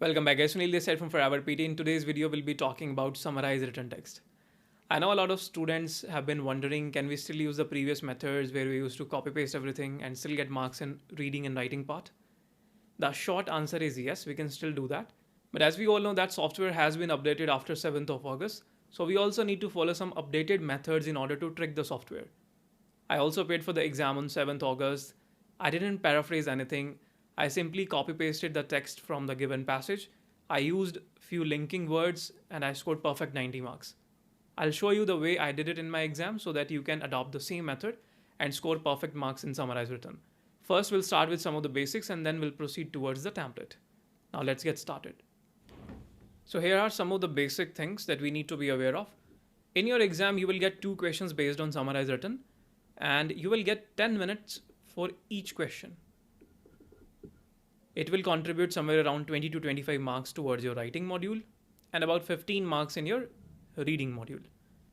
Welcome back guys, Sunil Sir from Forever PT. In today's video, we'll be talking about Summarise Written Text. I know a lot of students have been wondering, can we still use the previous methods where we used to copy paste everything and still get marks in reading and writing part? The short answer is yes, we can still do that. But as we all know, that software has been updated after 7th of August. So we also need to follow some updated methods in order to trick the software. I also paid for the exam on 7th August. I didn't paraphrase anything. I simply copy pasted the text from the given passage. I used few linking words and I scored perfect 90 marks. I'll show you the way I did it in my exam so that you can adopt the same method and score perfect marks in Summarise Written. First, we'll start with some of the basics and then we'll proceed towards the template. Now let's get started. So here are some of the basic things that we need to be aware of. In your exam, you will get 2 questions based on Summarise Written and you will get 10 minutes for each question. It will contribute somewhere around 20 to 25 marks towards your writing module and about 15 marks in your reading module.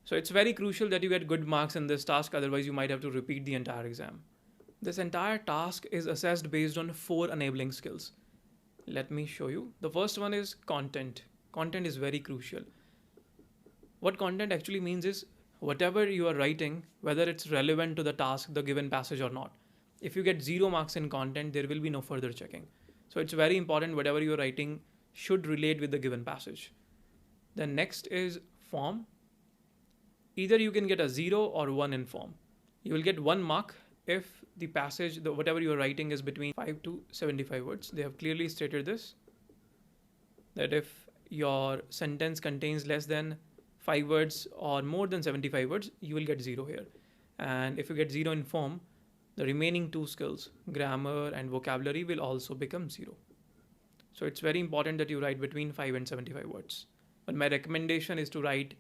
So it's very crucial that you get good marks in this task, otherwise you might have to repeat the entire exam. This entire task is assessed based on 4 enabling skills. Let me show you. The first one is content. Content is very crucial. What content actually means is whatever you are writing, whether it's relevant to the task, the given passage or not. If you get 0 marks in content, there will be no further checking. So it's very important whatever you're writing should relate with the given passage. Then next is form. Either you can get a 0 or 1 in form. You will get 1 mark if the passage, whatever you're writing is between 5 to 75 words. They have clearly stated this, that if your sentence contains less than 5 words or more than 75 words, you will get 0 here. And if you get 0 in form, the remaining 2 skills, grammar and vocabulary, will also become 0. So it's very important that you write between 5 and 75 words. But my recommendation is to write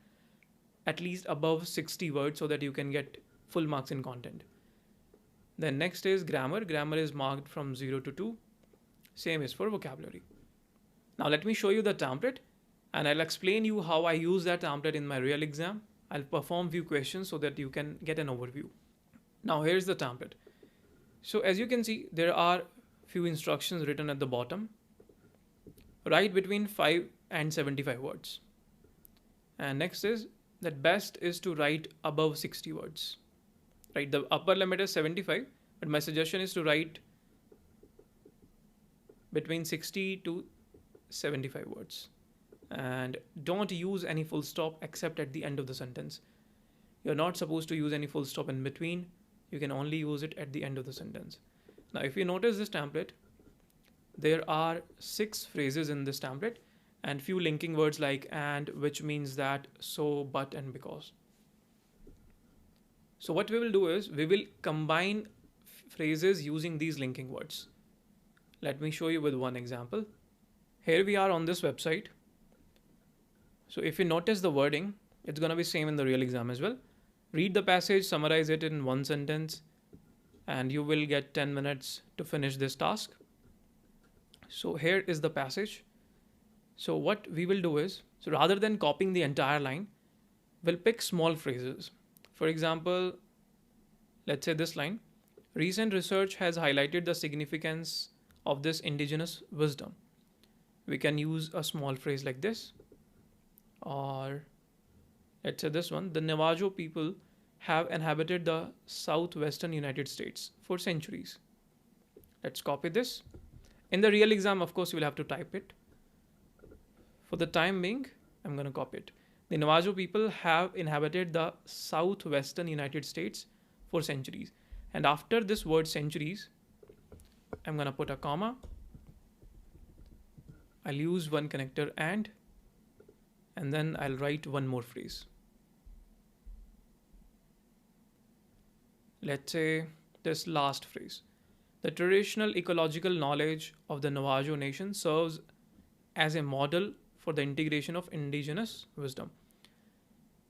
at least above 60 words so that you can get full marks in content. Then next is grammar. Grammar is marked from 0 to 2. Same is for vocabulary. Now let me show you the template and I'll explain you how I use that template in my real exam. I'll perform few questions so that you can get an overview. Now here's the template. So as you can see, there are few instructions written at the bottom. Write between 5 and 75 words. And next is that best is to write above 60 words. Right, the upper limit is 75, but my suggestion is to write between 60 to 75 words. And don't use any full stop except at the end of the sentence. You're not supposed to use any full stop in between. You can only use it at the end of the sentence. Now, if you notice this template, there are 6 phrases in this template and few linking words like and, which means that, so, but, and because. So what we will do is we will combine phrases using these linking words. Let me show you with one example. Here we are on this website. So if you notice the wording, it's going to be same in the real exam as well. Read the passage, summarize it in 1 sentence, and you will get 10 minutes to finish this task. So here is the passage. So what we will do is, so rather than copying the entire line, we'll pick small phrases. For example, let's say this line, recent research has highlighted the significance of this indigenous wisdom. We can use a small phrase like this, or let's say this one, the Navajo people have inhabited the southwestern United States for centuries. Let's copy this. In the real exam, of course, you will have to type it. For the time being, I'm going to copy it. The Navajo people have inhabited the southwestern United States for centuries. And after this word centuries, I'm going to put a comma. I'll use one connector and then I'll write one more phrase. Let's say this last phrase. The traditional ecological knowledge of the Navajo Nation serves as a model for the integration of indigenous wisdom.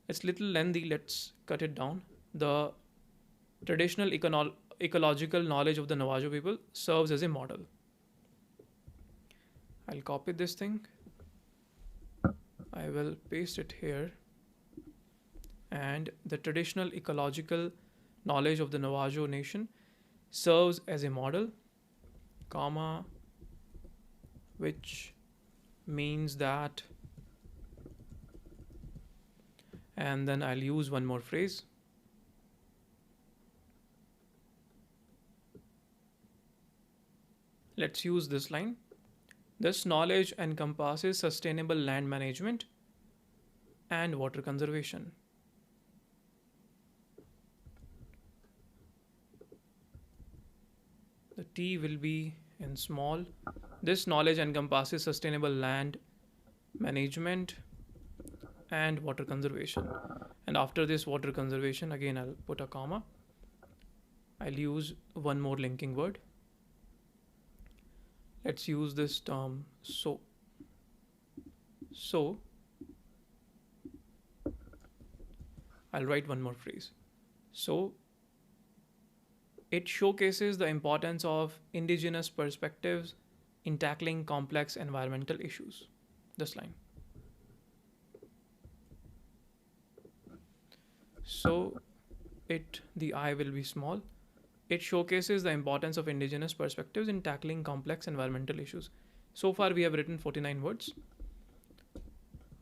It's a little lengthy, let's cut it down. The traditional ecological knowledge of the Navajo people serves as a model. I'll copy this thing. I will paste it here. And the traditional ecological knowledge of the Navajo Nation serves as a model, comma, which means that, and then I'll use one more phrase. Let's use this line. This knowledge encompasses sustainable land management and water conservation. The T will be in small. This knowledge encompasses sustainable land management and water conservation. And after this water conservation, again I'll put a comma. I'll use one more linking word. Let's use this term so. So I'll write one more phrase. So it showcases the importance of indigenous perspectives in tackling complex environmental issues. This line. So the I will be small. It showcases the importance of indigenous perspectives in tackling complex environmental issues. So far we have written 49 words.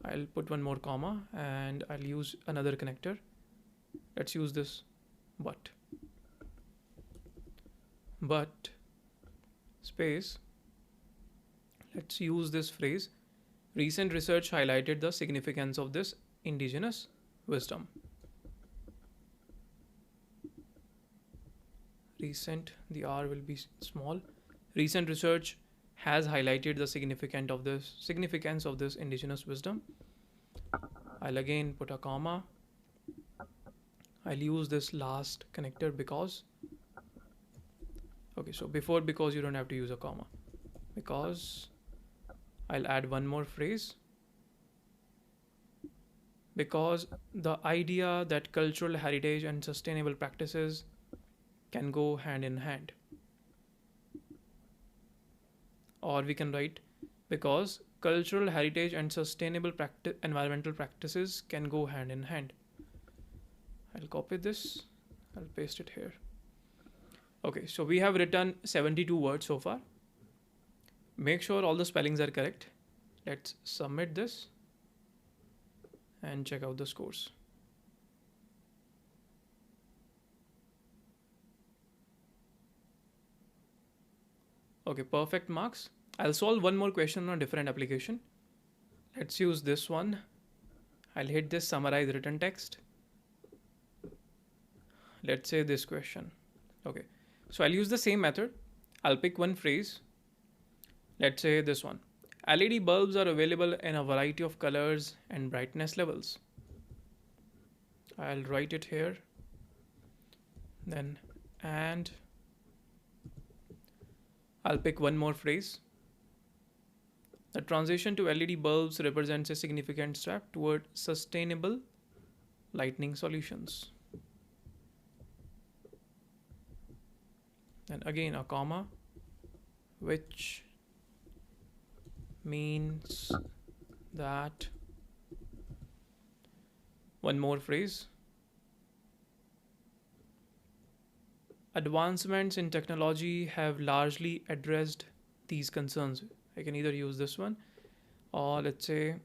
I'll put one more comma and I'll use another connector. Let's use this but. But space. Let's use this phrase. Recent research highlighted the significance of this indigenous wisdom. Recent, the R will be small. Recent research has highlighted the significance of this indigenous wisdom. I'll again put a comma. I'll use this last connector because. Okay, so before because you don't have to use a comma. Because I'll add one more phrase. Because the idea that cultural heritage and sustainable practices can go hand in hand. Or we can write because cultural heritage and sustainable environmental practices can go hand in hand. I'll copy this. I'll paste it here. Okay, so we have written 72 words so far. Make sure all the spellings are correct. Let's submit this and check out the scores. Okay, perfect marks. I'll solve one more question on a different application. Let's use this one. I'll hit this summarize written text. Let's say this question. Okay, so I'll use the same method. I'll pick one phrase. Let's say this one. LED bulbs are available in a variety of colors and brightness levels. I'll write it here. Then, and I'll pick one more phrase. The transition to LED bulbs represents a significant step toward sustainable lighting solutions. And again a comma, which means that one more phrase. Advancements in technology have largely addressed these concerns. I can either use this one or let's say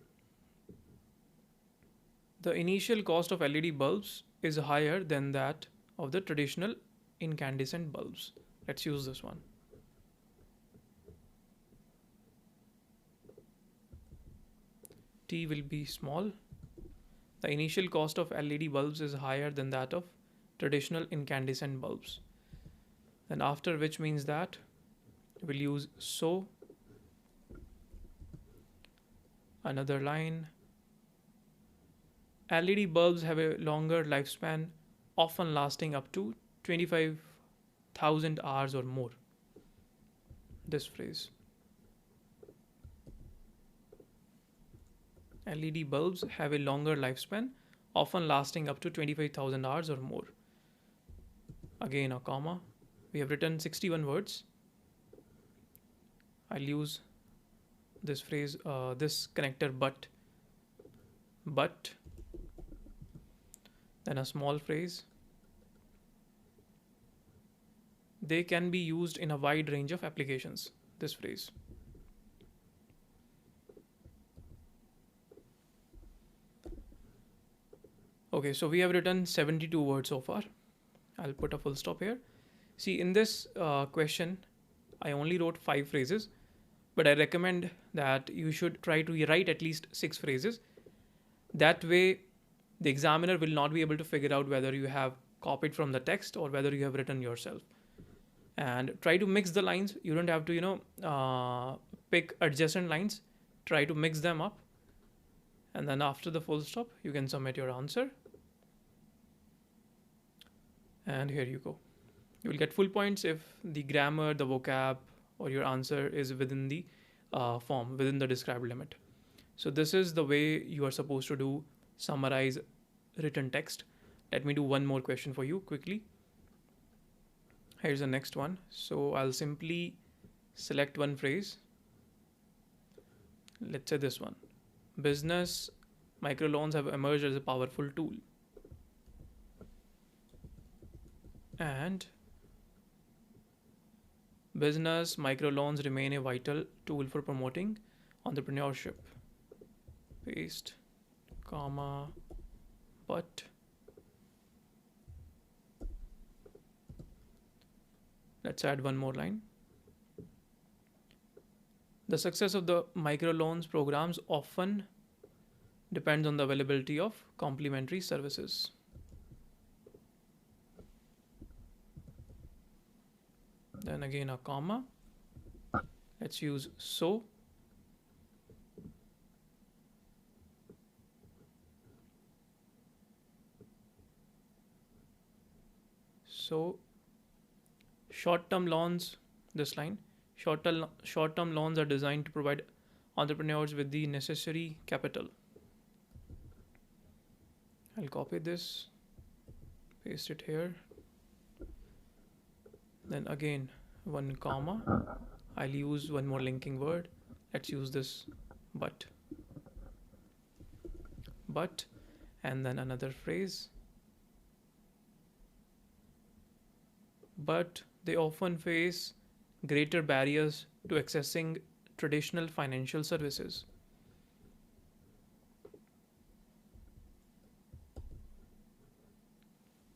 the initial cost of LED bulbs is higher than that of the traditional incandescent bulbs. Let's use this one. T will be small. The initial cost of LED bulbs is higher than that of traditional incandescent bulbs. Then after which means that we'll use so. Another line. LED bulbs have a longer lifespan, often lasting up to 25,000 hours or more. This phrase. LED bulbs have a longer lifespan, often lasting up to 25,000 hours or more. Again a comma. We have written 61 words. I'll use this phrase, this connector but, then a small phrase. They can be used in a wide range of applications. This phrase. Okay, so we have written 72 words so far. I'll put a full stop here. See, in this question, I only wrote 5 phrases, but I recommend that you should try to write at least 6 phrases. That way, the examiner will not be able to figure out whether you have copied from the text or whether you have written yourself. And try to mix the lines. You don't have to, pick adjacent lines. Try to mix them up. And then after the full stop, you can submit your answer. And here you go. You will get full points if the grammar, the vocab, or your answer is within the form, within the described limit. So this is the way you are supposed to do summarize written text. Let me do one more question for you quickly. Here's the next one. So I'll simply select one phrase. Let's say this one. Business microloans have emerged as a powerful tool. And business microloans remain a vital tool for promoting entrepreneurship. Paste, comma, but. Let's add one more line. The success of the microloans programs often depends on the availability of complementary services. Then again a comma. Let's use so. So short-term loans, this line, short-term loans are designed to provide entrepreneurs with the necessary capital. I'll copy this, paste it here. Then again, one comma. I'll use one more linking word. Let's use this but. But, and then another phrase. But they often face greater barriers to accessing traditional financial services.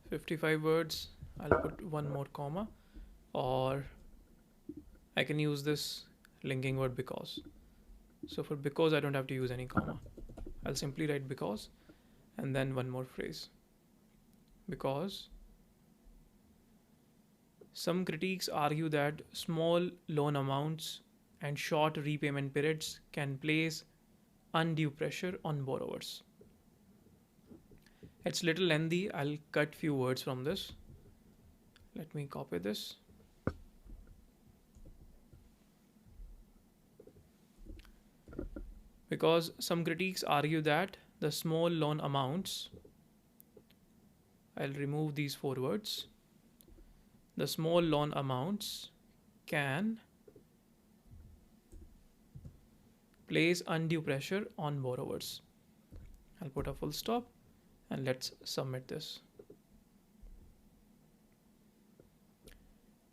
"55 words, I'll put one more comma, or I can use this linking word because. So for because, I don't have to use any comma. I'll simply write because and then one more phrase. Because some critics argue that small loan amounts and short repayment periods can place undue pressure on borrowers. It's little lengthy. I'll cut few words from this. Let me copy this. Because some critics argue that the small loan amounts, I'll remove these 4 words. The small loan amounts can place undue pressure on borrowers. I'll put a full stop and let's submit this.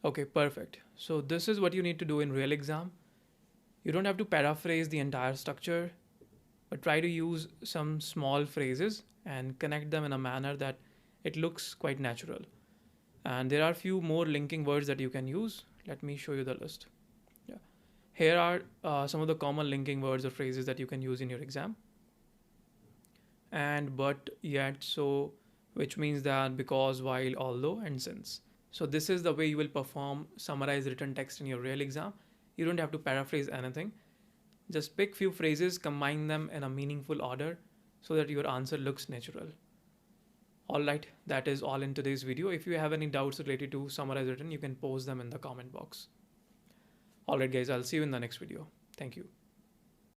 Okay, perfect. So this is what you need to do in real exam. You don't have to paraphrase the entire structure, but try to use some small phrases and connect them in a manner that it looks quite natural. And there are a few more linking words that you can use. Let me show you the list. Yeah. Here are some of the common linking words or phrases that you can use in your exam. And, but, yet, so, which means that, because, while, although, and since. So this is the way you will perform summarize written text in your real exam. You don't have to paraphrase anything. Just pick few phrases, combine them in a meaningful order so that your answer looks natural. Alright, that is all in today's video. If you have any doubts related to summarize written, you can post them in the comment box. Alright guys, I'll see you in the next video. Thank you.